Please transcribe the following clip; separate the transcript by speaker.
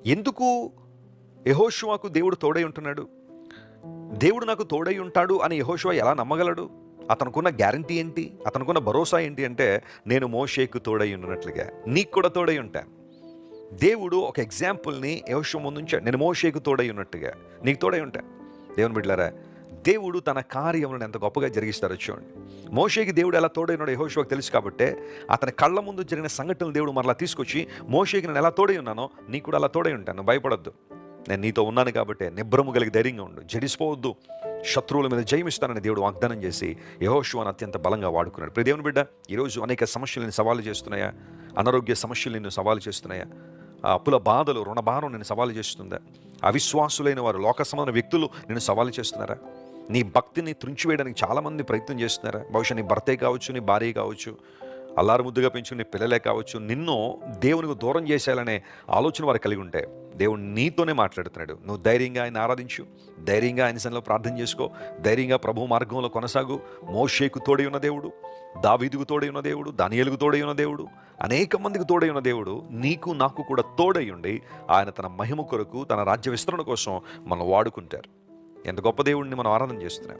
Speaker 1: ఎందుకు యెహోషువకు దేవుడు తోడై ఉంటున్నాడు? దేవుడు నాకు తోడై ఉంటాడు అని యెహోషువ ఎలా నమ్మగలడు? అతనుకున్న గ్యారంటీ ఏంటి? అతనుకున్న భరోసా ఏంటి అంటే, నేను మోషేకు తోడై ఉన్నట్లుగా నీకు కూడా తోడై ఉంటాను. దేవుడు ఒక ఎగ్జాంపుల్ని యెహోషువ ముందు ఉంచాడు. నేను మోషేకు తోడై ఉన్నట్టుగా నీకు తోడై ఉంటాను. దేవుని బిడ్డలారా, దేవుడు తన కార్యములను ఎంత గొప్పగా జరిగిస్తారో చూడండి. మోషేకి దేవుడు ఎలా తోడైనాడో యెహోషువకు తెలుసు కాబట్టే అతని కళ్ళ ముందు జరిగిన సంఘటనలు దేవుడు మరలా తీసుకొచ్చి, మోషేకి నేను ఎలా తోడై ఉన్నానో నీకు కూడా అలా తోడై ఉంటాను, భయపడొద్దు, నేను నీతో ఉన్నాను కాబట్టి నిబ్రము కలిగి ధైర్యంగా ఉండు, జడిసిపోవద్దు, శత్రువుల మీద జయమిస్తానని దేవుడు వాగ్దానం చేసి యెహోషువను అత్యంత బలంగా వాడుకున్నాడు. ప్రియ దేవుని బిడ్డ, ఈరోజు అనేక సమస్యలను సవాలు చేస్తున్నాయా? అనారోగ్య సమస్యలు నిన్ను సవాలు చేస్తున్నాయా? అప్పుల బాధలు, రుణభారం నిన్ను సవాలు చేస్తుందా? అవిశ్వాసులైన వారు, లోక సంబంధమైన వ్యక్తులు నిన్ను సవాలు చేస్తున్నారా? నీ భక్తిని త్రుంచివేయడానికి చాలామంది ప్రయత్నం చేస్తున్నారా? బహుశా నీ భర్తే కావచ్చు, నీ భార్య కావచ్చు, అల్లారు ముద్దుగా పెంచుకుని పిల్లలే కావచ్చు, నిన్ను దేవునికి దూరం చేసేయాలనే ఆలోచన వారు కలిగి ఉంటే దేవుడు నీతోనే మాట్లాడుతున్నాడు. నువ్వు ధైర్యంగా ఆయన ఆరాధించు, ధైర్యంగా ఆయన సన్నిధిలో ప్రార్థన చేసుకో, ధైర్యంగా ప్రభు మార్గంలో కొనసాగు. మోషేకు తోడై ఉన్న దేవుడు, దావీదుకు తోడై ఉన్న దేవుడు, దానియేలుకు తోడై ఉన్న దేవుడు, అనేక మందికి తోడై ఉన్న దేవుడు నీకు నాకు కూడా తోడై ఉండి ఆయన తన మహిమ కొరకు, తన రాజ్య విస్తరణ కోసం మనం వాడుకుంటారు. ఎంత గొప్ప దేవుడిని మనం ఆరాధన చేస్తున్నాం.